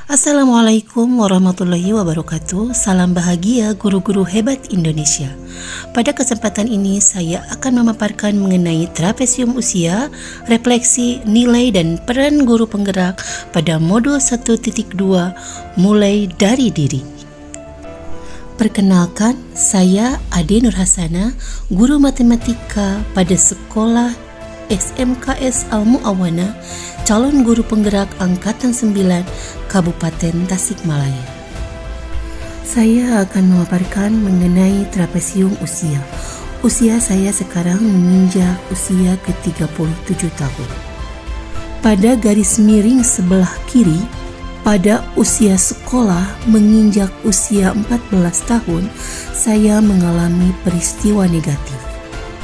Assalamualaikum warahmatullahi wabarakatuh. Salam bahagia guru-guru hebat Indonesia. Pada kesempatan ini saya akan memaparkan mengenai trapesium usia, refleksi, nilai dan peran guru penggerak pada modul 1.2 mulai dari diri. Perkenalkan, saya Ade Nurhasana, guru matematika pada sekolah SMKS Al-Mu'awana, calon guru penggerak Angkatan 9 Kabupaten Tasikmalaya. Saya akan memaparkan mengenai trapesium usia. Usia saya sekarang menginjak usia ke-37 tahun. Pada garis miring sebelah kiri, pada usia sekolah menginjak usia 14 tahun, saya mengalami peristiwa negatif.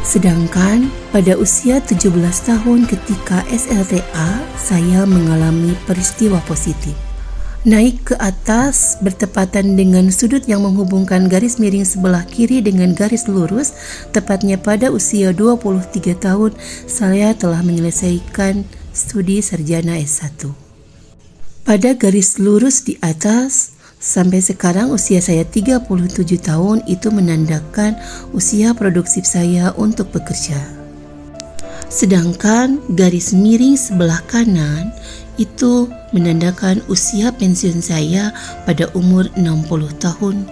Sedangkan pada usia 17 tahun ketika SLTA, saya mengalami peristiwa positif. Naik ke atas bertepatan dengan sudut yang menghubungkan garis miring sebelah kiri dengan garis lurus, tepatnya pada usia 23 tahun, saya telah menyelesaikan studi sarjana S1. Pada garis lurus di atas, sampai sekarang usia saya 37 tahun itu menandakan usia produksi saya untuk bekerja. Sedangkan garis miring sebelah kanan itu menandakan usia pensiun saya pada umur 60 tahun.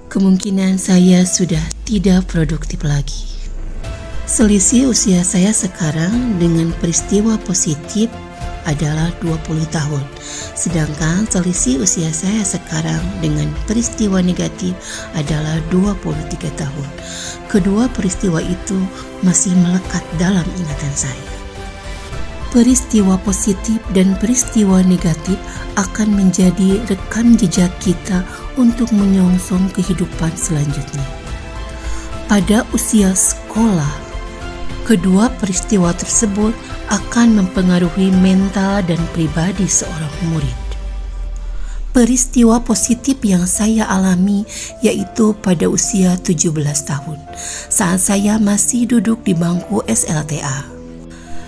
Kemungkinan saya sudah tidak produktif lagi. Selisih usia saya sekarang dengan peristiwa positif adalah 20 tahun. Sedangkan selisih usia saya sekarang dengan peristiwa negatif adalah 23 tahun. Kedua peristiwa itu masih melekat dalam ingatan saya. Peristiwa positif dan peristiwa negatif akan menjadi rekam jejak kita untuk menyongsong kehidupan selanjutnya. Pada usia sekolah, kedua peristiwa tersebut akan mempengaruhi mental dan pribadi seorang murid. Peristiwa positif yang saya alami yaitu pada usia 17 tahun, saat saya masih duduk di bangku SLTA.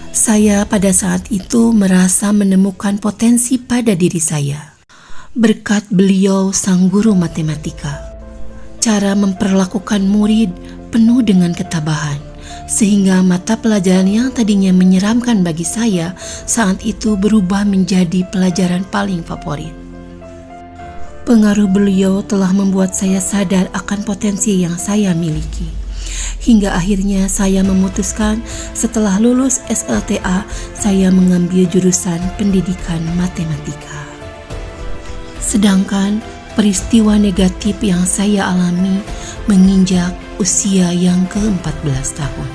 Saya pada saat itu merasa menemukan potensi pada diri saya. Berkat beliau sang guru matematika, cara memperlakukan murid penuh dengan ketabahan, sehingga mata pelajaran yang tadinya menyeramkan bagi saya saat itu berubah menjadi pelajaran paling favorit. Pengaruh beliau telah membuat saya sadar akan potensi yang saya miliki. Hingga akhirnya saya memutuskan setelah lulus SLTA, saya mengambil jurusan pendidikan matematika. Sedangkan peristiwa negatif yang saya alami menginjak usia yang ke-14 tahun.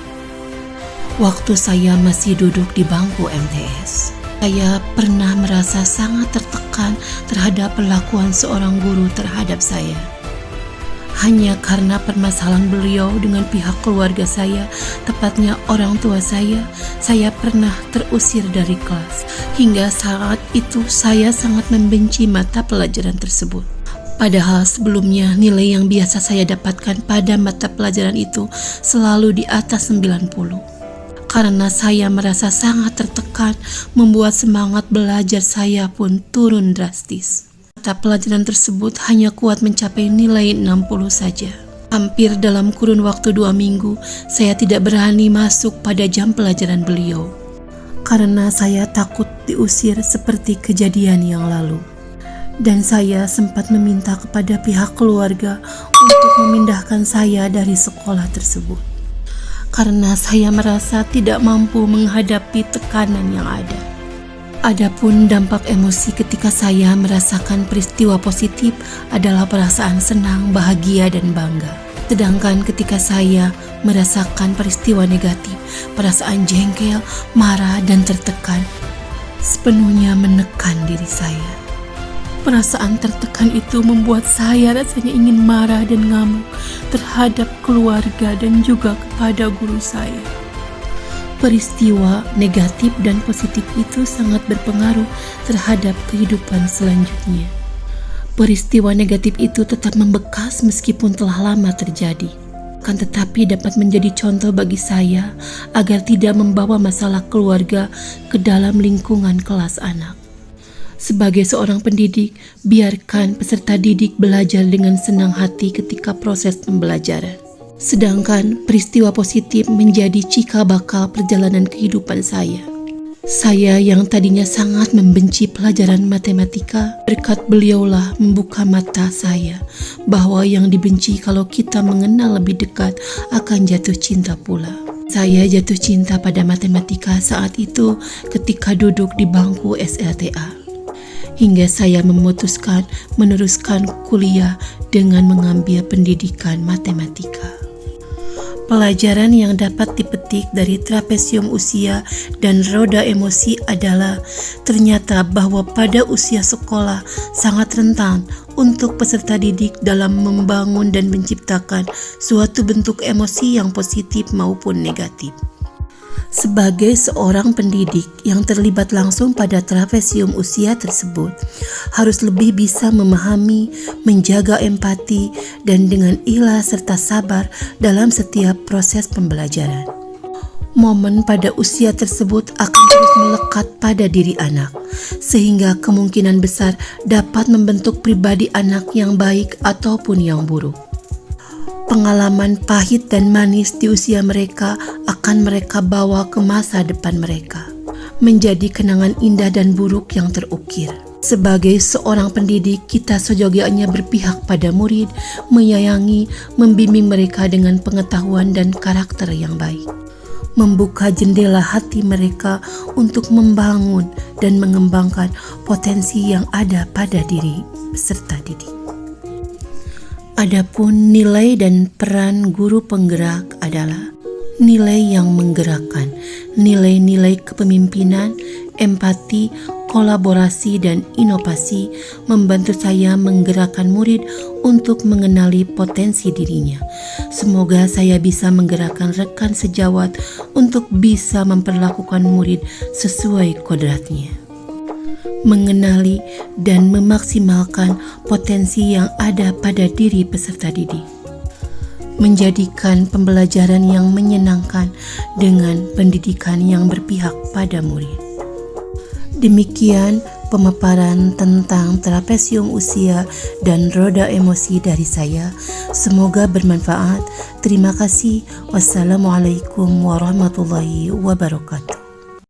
Waktu saya masih duduk di bangku MTS, saya pernah merasa sangat tertekan terhadap perlakuan seorang guru terhadap saya. Hanya karena permasalahan beliau dengan pihak keluarga saya, tepatnya orang tua saya pernah terusir dari kelas. Hingga saat itu saya sangat membenci mata pelajaran tersebut. Padahal sebelumnya nilai yang biasa saya dapatkan pada mata pelajaran itu selalu di atas 90. Karena saya merasa sangat tertekan, membuat semangat belajar saya pun turun drastis. Mata pelajaran tersebut hanya kuat mencapai nilai 60 saja. Hampir dalam kurun waktu 2 minggu, saya tidak berani masuk pada jam pelajaran beliau. Karena saya takut diusir seperti kejadian yang lalu. Dan saya sempat meminta kepada pihak keluarga untuk memindahkan saya dari sekolah tersebut. Karena saya merasa tidak mampu menghadapi tekanan yang ada. Adapun dampak emosi ketika saya merasakan peristiwa positif adalah perasaan senang, bahagia, dan bangga. Sedangkan ketika saya merasakan peristiwa negatif, perasaan jengkel, marah, dan tertekan sepenuhnya menekan diri saya. Perasaan tertekan itu membuat saya rasanya ingin marah dan ngamuk terhadap keluarga dan juga kepada guru saya. Peristiwa negatif dan positif itu sangat berpengaruh terhadap kehidupan selanjutnya. Peristiwa negatif itu tetap membekas meskipun telah lama terjadi. Akan tetapi dapat menjadi contoh bagi saya agar tidak membawa masalah keluarga ke dalam lingkungan kelas anak. Sebagai seorang pendidik, biarkan peserta didik belajar dengan senang hati ketika proses pembelajaran. Sedangkan peristiwa positif menjadi cikal bakal perjalanan kehidupan saya. Saya yang tadinya sangat membenci pelajaran matematika, berkat beliaulah membuka mata saya bahwa yang dibenci kalau kita mengenal lebih dekat akan jatuh cinta pula. Saya jatuh cinta pada matematika saat itu ketika duduk di bangku SLTA. Hingga saya memutuskan meneruskan kuliah dengan mengambil pendidikan matematika. Pelajaran yang dapat dipetik dari trapesium usia dan roda emosi adalah ternyata bahwa pada usia sekolah sangat rentan untuk peserta didik dalam membangun dan menciptakan suatu bentuk emosi yang positif maupun negatif. Sebagai seorang pendidik yang terlibat langsung pada trapesium usia tersebut, harus lebih bisa memahami, menjaga empati, dan dengan ikhlas serta sabar dalam setiap proses pembelajaran. Momen pada usia tersebut akan terus melekat pada diri anak, sehingga kemungkinan besar dapat membentuk pribadi anak yang baik ataupun yang buruk. Pengalaman pahit dan manis di usia mereka akan mereka bawa ke masa depan mereka, menjadi kenangan indah dan buruk yang terukir. Sebagai seorang pendidik, kita seyogyanya berpihak pada murid, menyayangi, membimbing mereka dengan pengetahuan dan karakter yang baik. Membuka jendela hati mereka untuk membangun dan mengembangkan potensi yang ada pada diri peserta didik. Adapun nilai dan peran guru penggerak adalah nilai yang menggerakkan, nilai-nilai kepemimpinan, empati, kolaborasi, dan inovasi membantu saya menggerakkan murid untuk mengenali potensi dirinya. Semoga saya bisa menggerakkan rekan sejawat untuk bisa memperlakukan murid sesuai kodratnya, mengenali dan memaksimalkan potensi yang ada pada diri peserta didik, menjadikan pembelajaran yang menyenangkan dengan pendidikan yang berpihak pada murid. Demikian pemaparan tentang trapesium usia dan roda emosi dari saya. Semoga bermanfaat. Terima kasih. Wassalamualaikum warahmatullahi wabarakatuh.